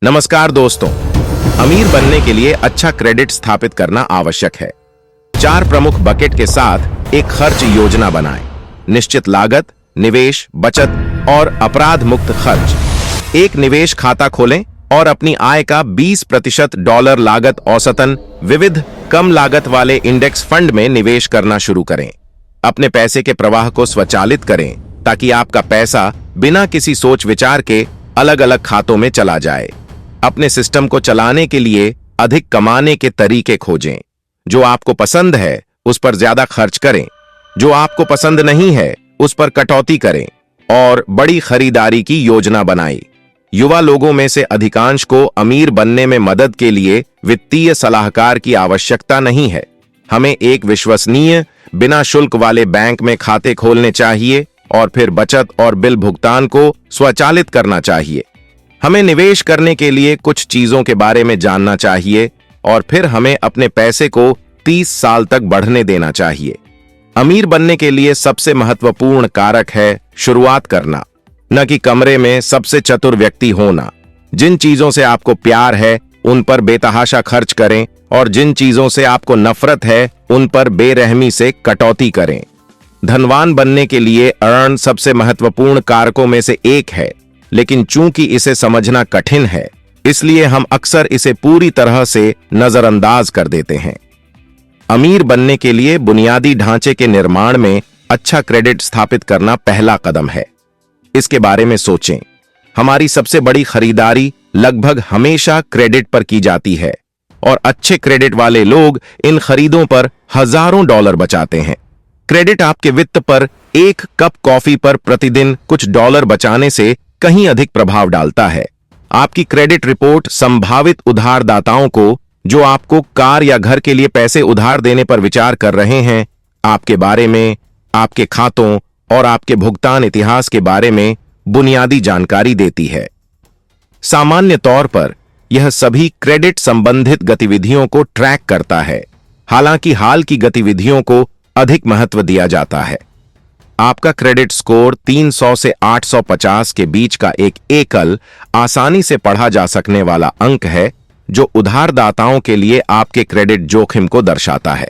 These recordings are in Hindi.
नमस्कार दोस्तों, अमीर बनने के लिए अच्छा क्रेडिट स्थापित करना आवश्यक है। 4 प्रमुख बकेट के साथ एक खर्च योजना बनाएं। निश्चित लागत, निवेश, बचत और अपराध मुक्त खर्च। एक निवेश खाता खोलें और अपनी आय का 20% डॉलर लागत औसतन विविध कम लागत वाले इंडेक्स फंड में निवेश करना शुरू करें। अपने पैसे के प्रवाह को स्वचालित करें ताकि आपका पैसा बिना किसी सोच विचार के अलग अलग खातों में चला जाए। अपने सिस्टम को चलाने के लिए अधिक कमाने के तरीके खोजें। जो आपको पसंद है उस पर ज्यादा खर्च करें, जो आपको पसंद नहीं है उस पर कटौती करें और बड़ी खरीदारी की योजना बनाएं। युवा लोगों में से अधिकांश को अमीर बनने में मदद के लिए वित्तीय सलाहकार की आवश्यकता नहीं है। हमें एक विश्वसनीय, बिना शुल्क वाले बैंक में खाते खोलने चाहिए और फिर बचत और बिल भुगतान को स्वचालित करना चाहिए। हमें निवेश करने के लिए कुछ चीजों के बारे में जानना चाहिए और फिर हमें अपने पैसे को 30 साल तक बढ़ने देना चाहिए। अमीर बनने के लिए सबसे महत्वपूर्ण कारक है शुरुआत करना, न कि कमरे में सबसे चतुर व्यक्ति होना। जिन चीजों से आपको प्यार है उन पर बेतहाशा खर्च करें और जिन चीजों से आपको नफरत है उन पर बेरहमी से कटौती करें। धनवान बनने के लिए अर्न सबसे महत्वपूर्ण कारकों में से एक है, लेकिन चूंकि इसे समझना कठिन है इसलिए हम अक्सर इसे पूरी तरह से नजरअंदाज कर देते हैं। अमीर बनने के लिए बुनियादी ढांचे के निर्माण में अच्छा क्रेडिट स्थापित करना पहला कदम है। इसके बारे में सोचें। हमारी सबसे बड़ी खरीदारी लगभग हमेशा क्रेडिट पर की जाती है और अच्छे क्रेडिट वाले लोग इन खरीदों पर हजारों डॉलर बचाते हैं। क्रेडिट आपके वित्त पर एक कप कॉफी पर प्रतिदिन कुछ डॉलर बचाने से कहीं अधिक प्रभाव डालता है। आपकी क्रेडिट रिपोर्ट संभावित उधारदाताओं को, जो आपको कार या घर के लिए पैसे उधार देने पर विचार कर रहे हैं, आपके बारे में, आपके खातों और आपके भुगतान इतिहास के बारे में बुनियादी जानकारी देती है। सामान्य तौर पर यह सभी क्रेडिट संबंधित गतिविधियों को ट्रैक करता है, हालांकि हाल की गतिविधियों को अधिक महत्व दिया जाता है। आपका क्रेडिट स्कोर 300 से 850 के बीच का एक एकल, आसानी से पढ़ा जा सकने वाला अंक है जो उधारदाताओं के लिए आपके क्रेडिट जोखिम को दर्शाता है।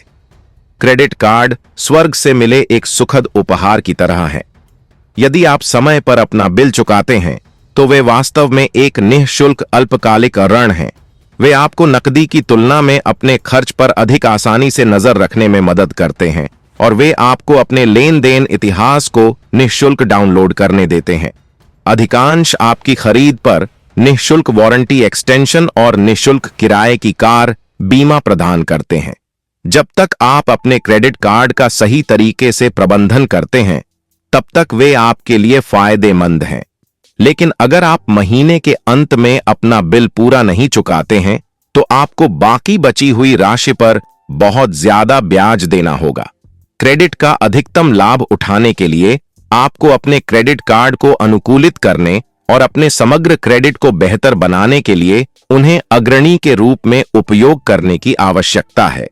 क्रेडिट कार्ड स्वर्ग से मिले एक सुखद उपहार की तरह हैं। यदि आप समय पर अपना बिल चुकाते हैं तो वे वास्तव में एक निःशुल्क अल्पकालिक ऋण हैं। वे आपको नकदी की तुलना में अपने खर्च पर अधिक आसानी से नजर रखने में मदद करते हैं और वे आपको अपने लेन देन इतिहास को निःशुल्क डाउनलोड करने देते हैं। अधिकांश आपकी खरीद पर निःशुल्क वारंटी एक्सटेंशन और निःशुल्क किराए की कार बीमा प्रदान करते हैं। जब तक आप अपने क्रेडिट कार्ड का सही तरीके से प्रबंधन करते हैं तब तक वे आपके लिए फायदेमंद हैं। लेकिन अगर आप महीने के अंत में अपना बिल पूरा नहीं चुकाते हैं तो आपको बाकी बची हुई राशि पर बहुत ज्यादा ब्याज देना होगा। क्रेडिट का अधिकतम लाभ उठाने के लिए आपको अपने क्रेडिट कार्ड को अनुकूलित करने और अपने समग्र क्रेडिट को बेहतर बनाने के लिए उन्हें अग्रणी के रूप में उपयोग करने की आवश्यकता है।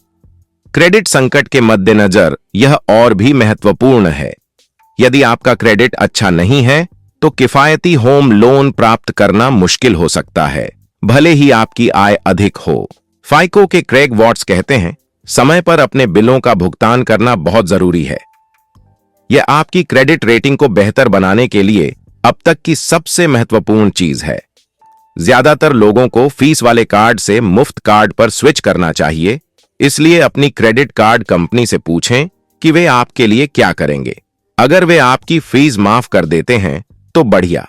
क्रेडिट संकट के मद्देनजर यह और भी महत्वपूर्ण है। यदि आपका क्रेडिट अच्छा नहीं है तो किफायती होम लोन प्राप्त करना मुश्किल हो सकता है, भले ही आपकी आय अधिक हो। फाइको के क्रेग वॉट्स कहते हैं, समय पर अपने बिलों का भुगतान करना बहुत जरूरी है। यह आपकी क्रेडिट रेटिंग को बेहतर बनाने के लिए अब तक की सबसे महत्वपूर्ण चीज है। ज्यादातर लोगों को फीस वाले कार्ड से मुफ्त कार्ड पर स्विच करना चाहिए, इसलिए अपनी क्रेडिट कार्ड कंपनी से पूछें कि वे आपके लिए क्या करेंगे। अगर वे आपकी फीस माफ कर देते हैं तो बढ़िया,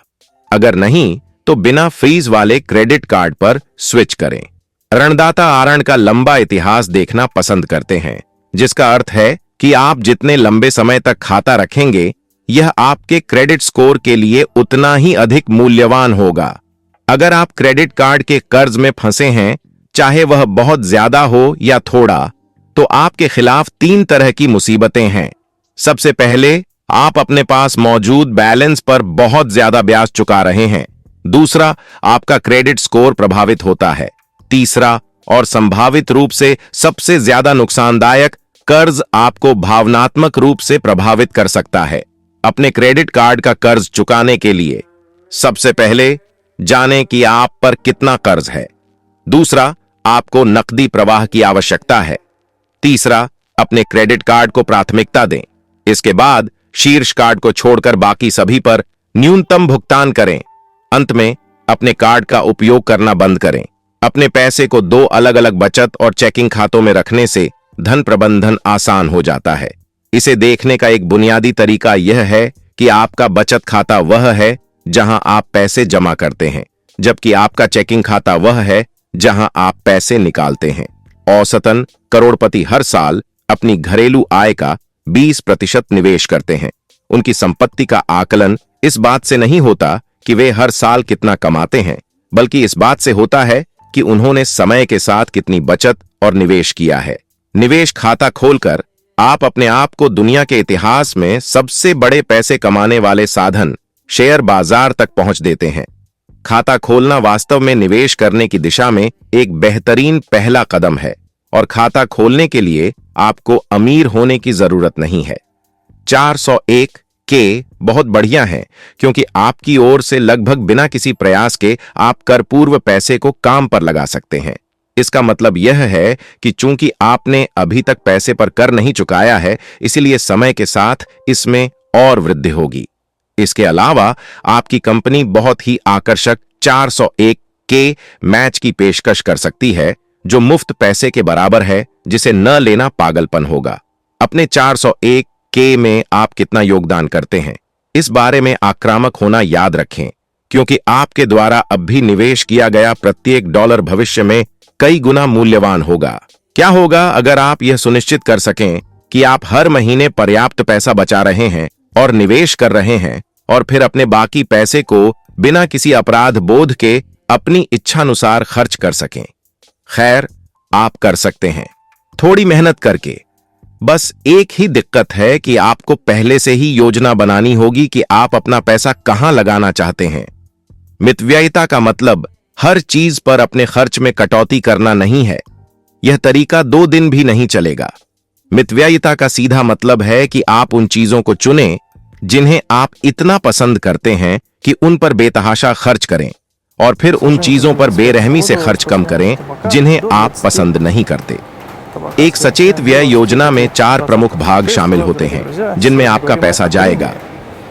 अगर नहीं तो बिना फीस वाले क्रेडिट कार्ड पर स्विच करें। ऋणदाता आरण का लंबा इतिहास देखना पसंद करते हैं, जिसका अर्थ है कि आप जितने लंबे समय तक खाता रखेंगे यह आपके क्रेडिट स्कोर के लिए उतना ही अधिक मूल्यवान होगा। अगर आप क्रेडिट कार्ड के कर्ज में फंसे हैं, चाहे वह बहुत ज्यादा हो या थोड़ा, तो आपके खिलाफ 3 तरह की मुसीबतें हैं। सबसे पहले, आप अपने पास मौजूद बैलेंस पर बहुत ज्यादा ब्याज चुका रहे हैं। दूसरा, आपका क्रेडिट स्कोर प्रभावित होता है। तीसरा और संभावित रूप से सबसे ज्यादा नुकसानदायक, कर्ज आपको भावनात्मक रूप से प्रभावित कर सकता है। अपने क्रेडिट कार्ड का कर्ज चुकाने के लिए सबसे पहले जाने कि आप पर कितना कर्ज है। दूसरा, आपको नकदी प्रवाह की आवश्यकता है। तीसरा, अपने क्रेडिट कार्ड को प्राथमिकता दें। इसके बाद शीर्ष कार्ड को छोड़कर बाकी सभी पर न्यूनतम भुगतान करें। अंत में अपने कार्ड का उपयोग करना बंद करें। अपने पैसे को 2 अलग अलग बचत और चेकिंग खातों में रखने से धन प्रबंधन आसान हो जाता है। इसे देखने का एक बुनियादी तरीका यह है कि आपका बचत खाता वह है जहां आप पैसे जमा करते हैं, जबकि आपका चेकिंग खाता वह है जहां आप पैसे निकालते हैं। औसतन करोड़पति हर साल अपनी घरेलू आय का 20% निवेश करते हैं। उनकी संपत्ति का आकलन इस बात से नहीं होता कि वे हर साल कितना कमाते हैं, बल्कि इस बात से होता है कि उन्होंने समय के साथ कितनी बचत और निवेश किया है। निवेश खाता खोलकर आप अपने आप को दुनिया के इतिहास में सबसे बड़े पैसे कमाने वाले साधन शेयर बाजार तक पहुंच देते हैं। खाता खोलना वास्तव में निवेश करने की दिशा में एक बेहतरीन पहला कदम है, और खाता खोलने के लिए आपको अमीर होने की जरूरत नहीं है। 401 के बहुत बढ़िया है, क्योंकि आपकी ओर से लगभग बिना किसी प्रयास के आप कर पूर्व पैसे को काम पर लगा सकते हैं। इसका मतलब यह है कि चूंकि आपने अभी तक पैसे पर कर नहीं चुकाया है, इसलिए समय के साथ इसमें और वृद्धि होगी। इसके अलावा आपकी कंपनी बहुत ही आकर्षक 401 के मैच की पेशकश कर सकती है, जो मुफ्त पैसे के बराबर है, जिसे न लेना पागलपन होगा। अपने 401 के में आप कितना योगदान करते हैं, इस बारे में आक्रामक होना याद रखें, क्योंकि आपके द्वारा अब भी निवेश किया गया प्रत्येक डॉलर भविष्य में कई गुना मूल्यवान होगा। क्या होगा अगर आप यह सुनिश्चित कर सकें कि आप हर महीने पर्याप्त पैसा बचा रहे हैं और निवेश कर रहे हैं, और फिर अपने बाकी पैसे को बिना किसी अपराध बोध के अपनी इच्छानुसार खर्च कर सकें? खैर, आप कर सकते हैं, थोड़ी मेहनत करके। बस एक ही दिक्कत है कि आपको पहले से ही योजना बनानी होगी कि आप अपना पैसा कहां लगाना चाहते हैं। मितव्ययिता का मतलब हर चीज पर अपने खर्च में कटौती करना नहीं है। यह तरीका 2 दिन भी नहीं चलेगा। मितव्ययिता का सीधा मतलब है कि आप उन चीजों को चुनें जिन्हें आप इतना पसंद करते हैं कि उन पर बेतहाशा खर्च करें, और फिर उन चीजों पर बेरहमी से खर्च कम करें जिन्हें आप पसंद नहीं करते। एक सचेत व्यय योजना में 4 प्रमुख भाग शामिल होते हैं जिनमें आपका पैसा जाएगा: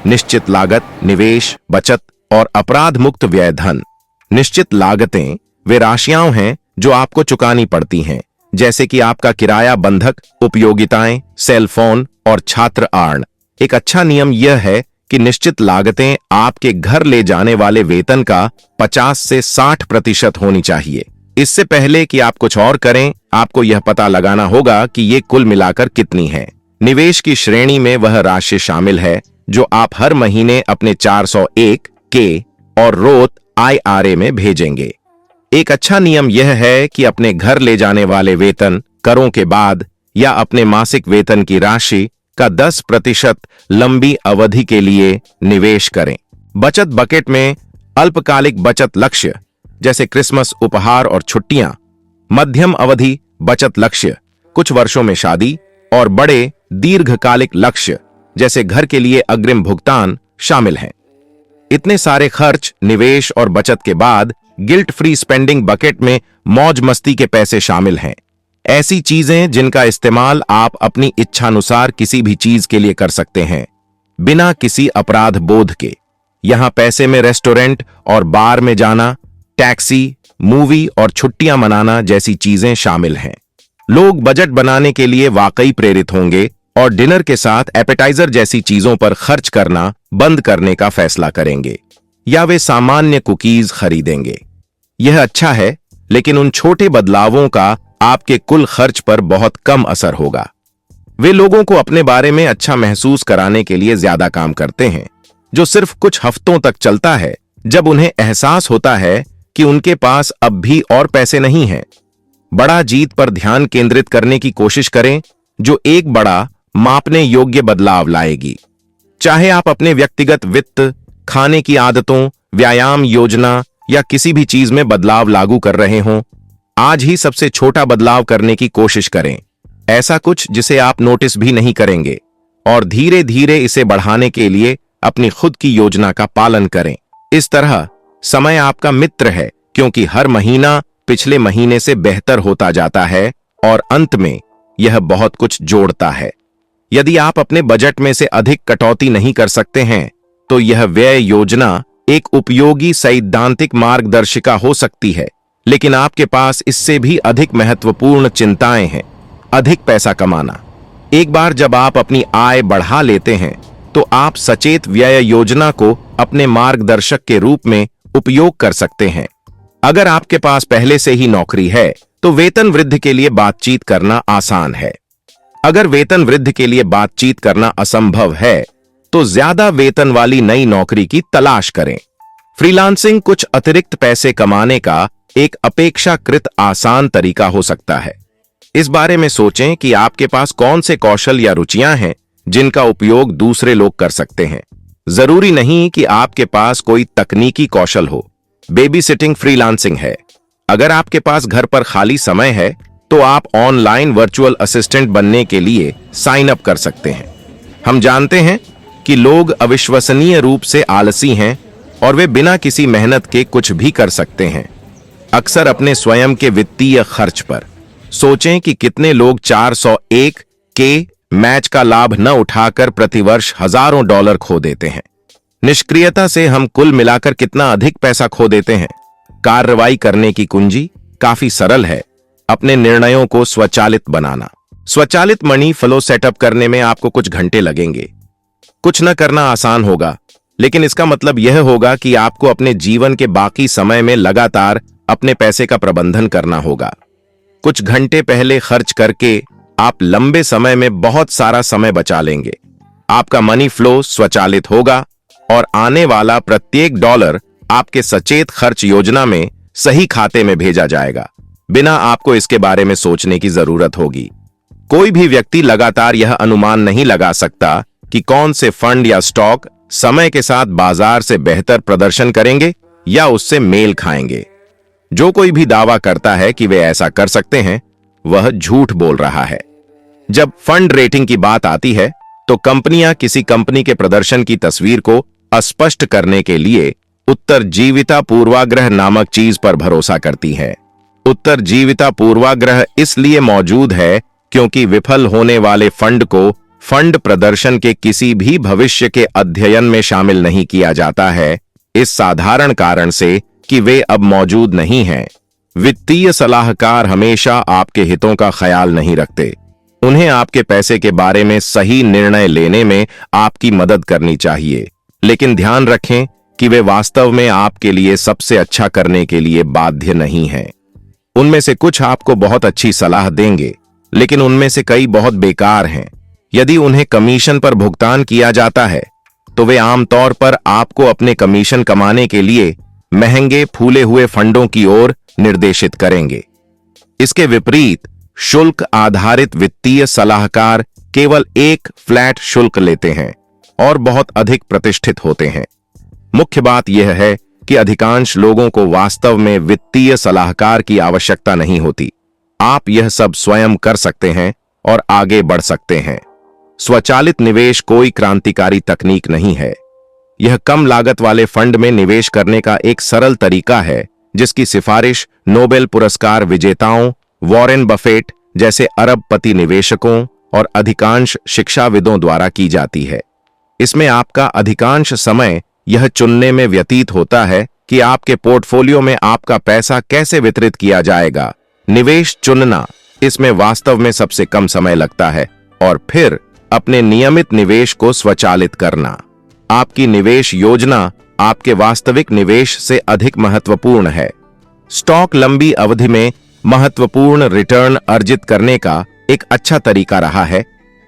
निश्चित लागत, निवेश, बचत और अपराध मुक्त व्यय धन। निश्चित लागतें वे राशियां हैं जो आपको चुकानी पड़ती हैं, जैसे कि आपका किराया, बंधक, उपयोगिताएं, सेल फोन और छात्र ऋण। एक अच्छा नियम यह है कि निश्चित लागतें आपके घर ले जाने वाले वेतन का 50 से 60% होनी चाहिए। इससे पहले कि आप कुछ और करें, आपको यह पता लगाना होगा कि ये कुल मिलाकर कितनी है। निवेश की श्रेणी में वह राशि शामिल है जो आप हर महीने अपने 401 के और रोथ IRA में भेजेंगे। एक अच्छा नियम यह है कि अपने घर ले जाने वाले वेतन, करों के बाद या अपने मासिक वेतन की राशि का 10% लंबी अवधि के लिए निवेश करें। बचत बकेट में अल्पकालिक बचत लक्ष्य जैसे क्रिसमस उपहार और छुट्टियां, मध्यम अवधि बचत लक्ष्य कुछ वर्षों में शादी, और बड़े दीर्घकालिक लक्ष्य जैसे घर के लिए अग्रिम भुगतान शामिल हैं। इतने सारे खर्च, निवेश और बचत के बाद गिल्ट फ्री स्पेंडिंग बकेट में मौज मस्ती के पैसे शामिल हैं। ऐसी चीजें जिनका इस्तेमाल आप अपनी इच्छानुसार किसी भी चीज के लिए कर सकते हैं, बिना किसी अपराध बोध के। यहां पैसे में रेस्टोरेंट और बार में जाना, टैक्सी, मूवी और छुट्टियां मनाना जैसी चीजें शामिल हैं। लोग बजट बनाने के लिए वाकई प्रेरित होंगे और डिनर के साथ एपेटाइजर जैसी चीजों पर खर्च करना बंद करने का फैसला करेंगे, या वे सामान्य कुकीज खरीदेंगे। यह अच्छा है, लेकिन उन छोटे बदलावों का आपके कुल खर्च पर बहुत कम असर होगा। वे लोगों को अपने बारे में अच्छा महसूस कराने के लिए ज्यादा काम करते हैं, जो सिर्फ कुछ हफ्तों तक चलता है, जब उन्हें एहसास होता है कि उनके पास अब भी और पैसे नहीं हैं। बड़ा जीत पर ध्यान केंद्रित करने की कोशिश करें, जो एक बड़ा मापने योग्य बदलाव लाएगी। चाहे आप अपने व्यक्तिगत वित्त, खाने की आदतों, व्यायाम योजना या किसी भी चीज में बदलाव लागू कर रहे हों, आज ही सबसे छोटा बदलाव करने की कोशिश करें, ऐसा कुछ जिसे आप नोटिस भी नहीं करेंगे, और धीरे धीरे इसे बढ़ाने के लिए अपनी खुद की योजना का पालन करें। इस तरह समय आपका मित्र है, क्योंकि हर महीना पिछले महीने से बेहतर होता जाता है और अंत में यह बहुत कुछ जोड़ता है। यदि आप अपने बजट में से अधिक कटौती नहीं कर सकते हैं, तो यह व्यय योजना एक उपयोगी सैद्धांतिक मार्गदर्शिका हो सकती है, लेकिन आपके पास इससे भी अधिक महत्वपूर्ण चिंताएं हैं। अधिक पैसा कमाना। एक बार जब आप अपनी आय बढ़ा लेते हैं, तो आप सचेत व्यय योजना को अपने मार्गदर्शक के रूप में उपयोग कर सकते हैं। अगर आपके पास पहले से ही नौकरी है, तो वेतन वृद्धि के लिए बातचीत करना आसान है। अगर वेतन वृद्धि के लिए बातचीत करना असंभव है, तो ज्यादा वेतन वाली नई नौकरी की तलाश करें। फ्रीलांसिंग कुछ अतिरिक्त पैसे कमाने का एक अपेक्षाकृत आसान तरीका हो सकता है। इस बारे में सोचें कि आपके पास कौन से कौशल या रुचियां हैं जिनका उपयोग दूसरे लोग कर सकते हैं। जरूरी नहीं कि आपके पास कोई तकनीकी कौशल हो। बेबी सिटिंग फ्रीलांसिंग है। अगर आपके पास घर पर खाली समय है, तो आप ऑनलाइन वर्चुअल असिस्टेंट बनने के लिए साइन अप कर सकते हैं। हम जानते हैं कि लोग अविश्वसनीय रूप से आलसी हैं और वे बिना किसी मेहनत के कुछ भी कर सकते हैं। अक्सर अपने स्वयं के वित्तीय खर्च पर सोचें कि कितने लोग 401 के मैच का लाभ न उठाकर प्रतिवर्ष हजारों डॉलर खो देते हैं। निष्क्रियता से हम कुल मिलाकर कितना अधिक पैसा खो देते हैं। कार्रवाई करने की कुंजी काफी सरल है। अपने निर्णयों को स्वचालित बनाना। स्वचालित मनी फ्लो सेटअप करने में आपको कुछ घंटे लगेंगे। कुछ न करना आसान होगा, लेकिन इसका मतलब यह होगा कि आपको अपने जीवन के बाकी समय में लगातार अपने पैसे का प्रबंधन करना होगा। कुछ घंटे पहले खर्च करके आप लंबे समय में बहुत सारा समय बचा लेंगे। आपका मनी फ्लो स्वचालित होगा और आने वाला प्रत्येक डॉलर आपके सचेत खर्च योजना में सही खाते में भेजा जाएगा, बिना आपको इसके बारे में सोचने की जरूरत होगी। कोई भी व्यक्ति लगातार यह अनुमान नहीं लगा सकता कि कौन से फंड या स्टॉक समय के साथ बाजार से बेहतर प्रदर्शन करेंगे या उससे मेल खाएंगे। जो कोई भी दावा करता है कि वे ऐसा कर सकते हैं, वह झूठ बोल रहा है। जब फंड रेटिंग की बात आती है, तो कंपनियां किसी कंपनी के प्रदर्शन की तस्वीर को स्पष्ट करने के लिए उत्तरजीविता पूर्वाग्रह नामक चीज पर भरोसा करती है। उत्तरजीविता पूर्वाग्रह इसलिए मौजूद है क्योंकि विफल होने वाले फंड को फंड प्रदर्शन के किसी भी भविष्य के अध्ययन में शामिल नहीं किया जाता है, इस साधारण कारण से कि वे अब मौजूद नहीं हैं। वित्तीय सलाहकार हमेशा आपके हितों का ख्याल नहीं रखते। उन्हें आपके पैसे के बारे में सही निर्णय लेने में आपकी मदद करनी चाहिए, लेकिन ध्यान रखें कि वे वास्तव में आपके लिए सबसे अच्छा करने के लिए बाध्य नहीं हैं। उनमें से कुछ आपको बहुत अच्छी सलाह देंगे, लेकिन उनमें से कई बहुत बेकार हैं। यदि उन्हें कमीशन पर भुगतान किया जाता है, तो वे आमतौर पर आपको अपने कमीशन कमाने के लिए महंगे फूले हुए फंडों की ओर निर्देशित करेंगे। इसके विपरीत शुल्क आधारित वित्तीय सलाहकार केवल एक फ्लैट शुल्क लेते हैं और बहुत अधिक प्रतिष्ठित होते हैं। मुख्य बात यह है कि अधिकांश लोगों को वास्तव में वित्तीय सलाहकार की आवश्यकता नहीं होती। आप यह सब स्वयं कर सकते हैं और आगे बढ़ सकते हैं। स्वचालित निवेश कोई क्रांतिकारी तकनीक नहीं है। यह कम लागत वाले फंड में निवेश करने का एक सरल तरीका है, जिसकी सिफारिश नोबेल पुरस्कार विजेताओं, वॉरेन बफेट जैसे अरबपति निवेशकों और अधिकांश शिक्षाविदों द्वारा की जाती है। इसमें आपका अधिकांश समय यह चुनने में व्यतीत होता है कि आपके पोर्टफोलियो में आपका पैसा कैसे वितरित किया जाएगा। निवेश चुनना, इसमें वास्तव में सबसे कम समय लगता है, और फिर अपने नियमित निवेश को स्वचालित करना। आपकी निवेश योजना आपके वास्तविक निवेश से अधिक महत्वपूर्ण है। स्टॉक लंबी अवधि में महत्वपूर्ण रिटर्न अर्जित करने का एक अच्छा तरीका रहा है,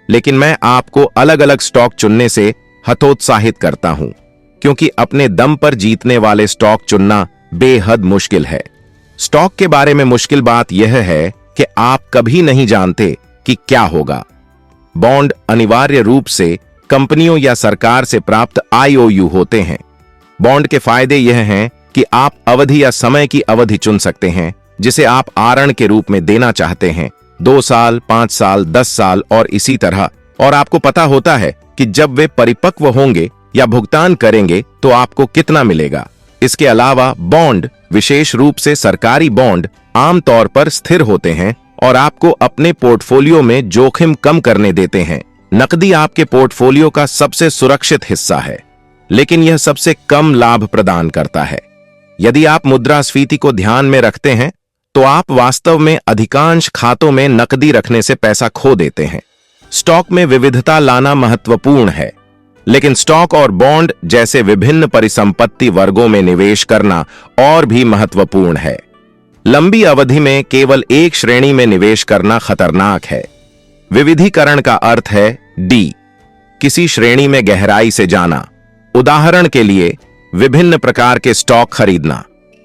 लेकिन मैं आपको अलग अलग स्टॉक चुनने से हतोत्साहित करता हूं, क्योंकि अपने दम पर जीतने वाले स्टॉक चुनना बेहद मुश्किल है। स्टॉक के बारे में मुश्किल बात यह है कि आप कभी नहीं जानते कि क्या होगा। बॉन्ड अनिवार्य रूप से कंपनियों या सरकार से प्राप्त IOU होते हैं। बॉन्ड के फायदे यह हैं कि आप अवधि या समय की अवधि चुन सकते हैं जिसे आप आरण के रूप में देना चाहते हैं, 2 साल, 5 साल, 10 साल और इसी तरह, और आपको पता होता है कि जब वे परिपक्व होंगे या भुगतान करेंगे तो आपको कितना मिलेगा। इसके अलावा बॉन्ड, विशेष रूप से सरकारी बॉन्ड, आमतौर पर स्थिर होते हैं और आपको अपने पोर्टफोलियो में जोखिम कम करने देते हैं। नकदी आपके पोर्टफोलियो का सबसे सुरक्षित हिस्सा है, लेकिन यह सबसे कम लाभ प्रदान करता है। यदि आप मुद्रास्फीति को ध्यान में रखते हैं तो आप वास्तव में अधिकांश खातों में नकदी रखने से पैसा खो देते हैं। स्टॉक में विविधता लाना महत्वपूर्ण है, लेकिन स्टॉक और बॉन्ड जैसे विभिन्न परिसंपत्ति वर्गों में निवेश करना और भी महत्वपूर्ण है। लंबी अवधि में केवल एक श्रेणी में निवेश करना खतरनाक है। विविधीकरण का अर्थ है डी, किसी श्रेणी में गहराई से जाना। उदाहरण के लिए विभिन्न प्रकार के स्टॉक खरीदना,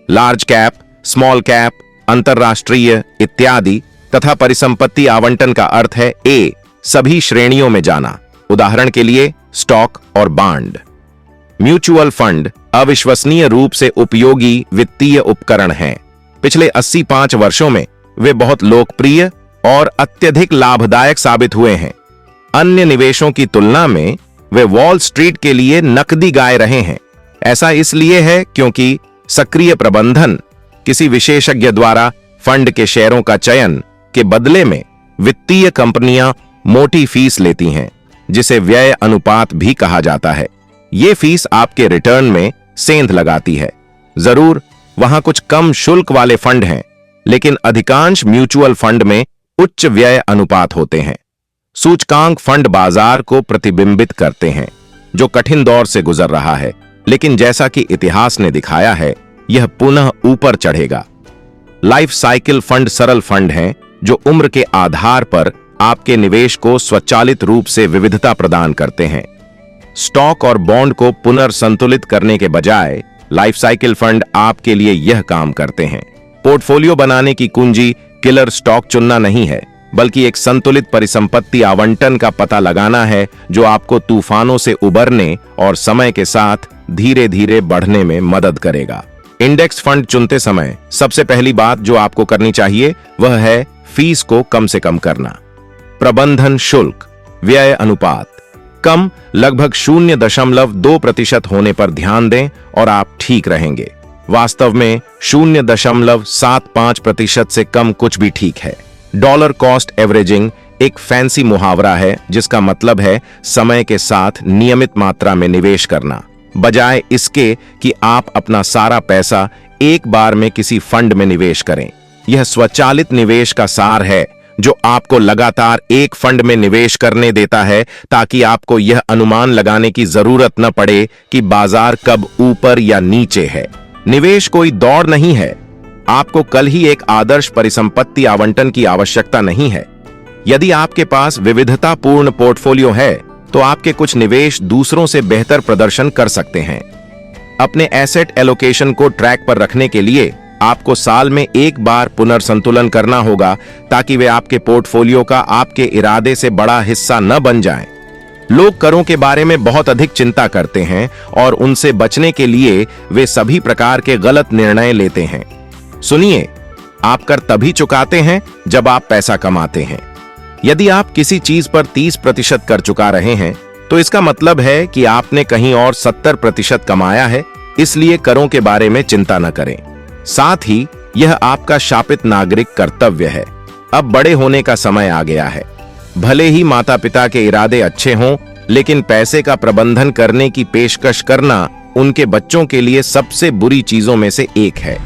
लार्ज कैप, स्मॉल कैप, अंतरराष्ट्रीय इत्यादि, तथा परिसंपत्ति आवंटन का अर्थ है ए, सभी श्रेणियों में जाना। उदाहरण के लिए स्टॉक और बॉन्ड। म्यूचुअल फंड अविश्वसनीय रूप से उपयोगी वित्तीय उपकरण हैं। पिछले 85 वर्षों में वे बहुत लोकप्रिय और अत्यधिक लाभदायक साबित हुए हैं। अन्य निवेशों की तुलना में वे वॉल स्ट्रीट के लिए नकदी गाय रहे हैं। ऐसा इसलिए है क्योंकि सक्रिय प्रबंधन, किसी विशेषज्ञ द्वारा फंड के शेयरों का चयन के बदले में वित्तीय कंपनियां मोटी फीस लेती हैं, जिसे व्यय अनुपात भी कहा जाता है। ये फीस आपके रिटर्न में सेंध लगाती है। जरूर वहां कुछ कम शुल्क वाले फंड हैं, लेकिन अधिकांश म्यूचुअल फंड में उच्च व्यय अनुपात होते हैं। सूचकांक फंड बाजार को प्रतिबिंबित करते हैं, जो कठिन दौर से गुजर रहा है, लेकिन जैसा कि इतिहास ने दिखाया है, यह पुनः ऊपर चढ़ेगा। लाइफ साइकिल फंड सरल फंड हैं जो उम्र के आधार पर आपके निवेश को स्वचालित रूप से विविधता प्रदान करते हैं। स्टॉक और बॉन्ड को पुनर्संतुलित करने के बजाय लाइफ साइकिल फंड आपके लिए यह काम करते हैं। पोर्टफोलियो बनाने की कुंजी किलर स्टॉक चुनना नहीं है, बल्कि एक संतुलित परिसंपत्ति आवंटन का पता लगाना है जो आपको तूफानों से उबरने और समय के साथ धीरे धीरे बढ़ने में मदद करेगा। इंडेक्स फंड चुनते समय सबसे पहली बात जो आपको करनी चाहिए वह है फीस को कम से कम करना। प्रबंधन शुल्क, व्यय अनुपात कम, लगभग 0.2% होने पर ध्यान दें और आप ठीक रहेंगे। वास्तव में 0.75% से कम कुछ भी ठीक है। डॉलर कॉस्ट एवरेजिंग एक फैंसी मुहावरा है जिसका मतलब है समय के साथ नियमित मात्रा में निवेश करना, बजाय इसके कि आप अपना सारा पैसा एक बार में किसी फंड में निवेश करें। यह स्वचालित निवेश का सार है जो आपको लगातार एक फंड में निवेश करने देता है, ताकि आपको यह अनुमान लगाने की जरूरत न पड़े कि बाजार कब ऊपर या नीचे है। निवेश कोई दौड़ नहीं है। आपको कल ही एक आदर्श परिसंपत्ति आवंटन की आवश्यकता नहीं है। यदि आपके पास विविधतापूर्ण पोर्टफोलियो है तो आपके कुछ निवेश दूसरों से बेहतर प्रदर्शन कर सकते हैं। अपने एसेट एलोकेशन को ट्रैक पर रखने के लिए आपको साल में एक बार पुनर्संतुलन करना होगा, ताकि वे आपके पोर्टफोलियो का आपके इरादे से बड़ा हिस्सा न बन जाएं। लोग करों के बारे में बहुत अधिक चिंता करते हैं और उनसे बचने के लिए वे सभी प्रकार के गलत निर्णय लेते हैं। सुनिए, आप कर तभी चुकाते हैं जब आप पैसा कमाते हैं। यदि आप किसी चीज पर 30% कर चुका रहे हैं तो इसका मतलब है कि आपने कहीं और 70% कमाया है, इसलिए करों के बारे में चिंता न करें। साथ ही यह आपका शापित नागरिक कर्तव्य है। अब बड़े होने का समय आ गया है। भले ही माता पिता के इरादे अच्छे हों, लेकिन पैसे का प्रबंधन करने की पेशकश करना उनके बच्चों के लिए सबसे बुरी चीजों में से एक है।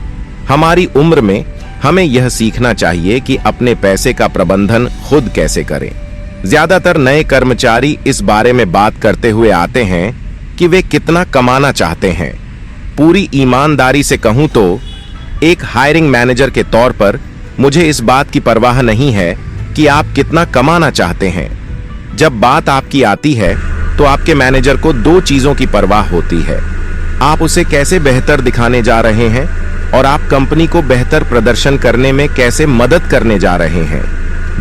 हमारी उम्र में हमें यह सीखना चाहिए कि अपने पैसे का प्रबंधन खुद कैसे करें। ज्यादातर नए कर्मचारी इस बारे में बात करते हुए आते हैं कि वे कितना कमाना चाहते हैं। पूरी ईमानदारी से कहूं तो एक हायरिंग मैनेजर के तौर पर मुझे इस बात की परवाह नहीं है कि आप कितना कमाना चाहते हैं। जब बात आपकी आती है तो आपके मैनेजर को 2 चीजों की परवाह होती है। आप उसे कैसे बेहतर दिखाने जा रहे हैं और आप कंपनी को बेहतर प्रदर्शन करने में कैसे मदद करने जा रहे हैं।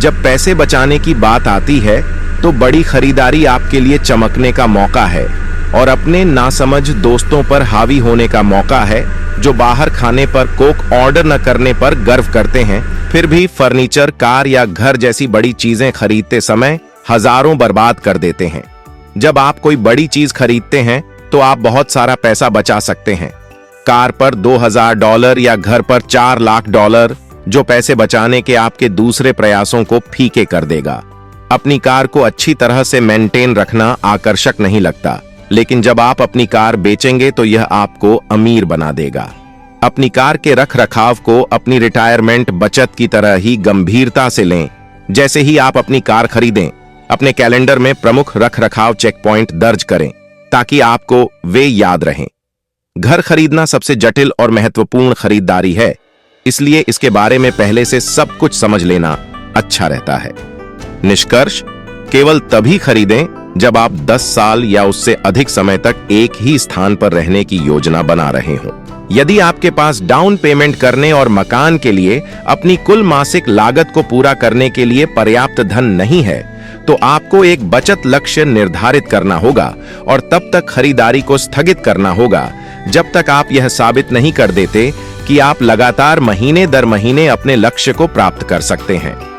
जब पैसे बचाने की बात आती है तो बड़ी खरीदारी आपके लिए चमकने का मौका है और अपने नासमझ दोस्तों पर हावी होने का मौका है, जो बाहर खाने पर कोक ऑर्डर न करने पर गर्व करते हैं, फिर भी फर्नीचर, कार या घर जैसी बड़ी चीजें खरीदते समय हजारों बर्बाद कर देते हैं। जब आप कोई बड़ी चीज खरीदते हैं तो आप बहुत सारा पैसा बचा सकते हैं। कार पर $2000 या घर पर $4 लाख, जो पैसे बचाने के आपके दूसरे प्रयासों को फीके कर देगा। अपनी कार को अच्छी तरह से मेंटेन रखना आकर्षक नहीं लगता, लेकिन जब आप अपनी कार बेचेंगे तो यह आपको अमीर बना देगा। अपनी कार के रख रखाव को अपनी रिटायरमेंट बचत की तरह ही गंभीरता से लें। जैसे ही आप अपनी कार खरीदें, अपने कैलेंडर में प्रमुख रख रखाव चेक पॉइंट दर्ज करें ताकि आपको वे याद रहें। घर खरीदना सबसे जटिल और महत्वपूर्ण खरीदारी है, इसलिए इसके बारे में पहले से सब कुछ समझ लेना अच्छा रहता है। निष्कर्ष, केवल तभी खरीदें जब आप 10 साल या उससे अधिक समय तक एक ही स्थान पर रहने की योजना बना रहे हों। यदि आपके पास डाउन पेमेंट करने और मकान के लिए अपनी कुल मासिक लागत को पूरा करने के लिए पर्याप्त धन नहीं है, तो आपको एक बचत लक्ष्य निर्धारित करना होगा और तब तक खरीदारी को स्थगित करना होगा जब तक आप यह साबित नहीं कर देते कि आप लगातार महीने दर महीने अपने लक्ष्य को प्राप्त कर सकते हैं।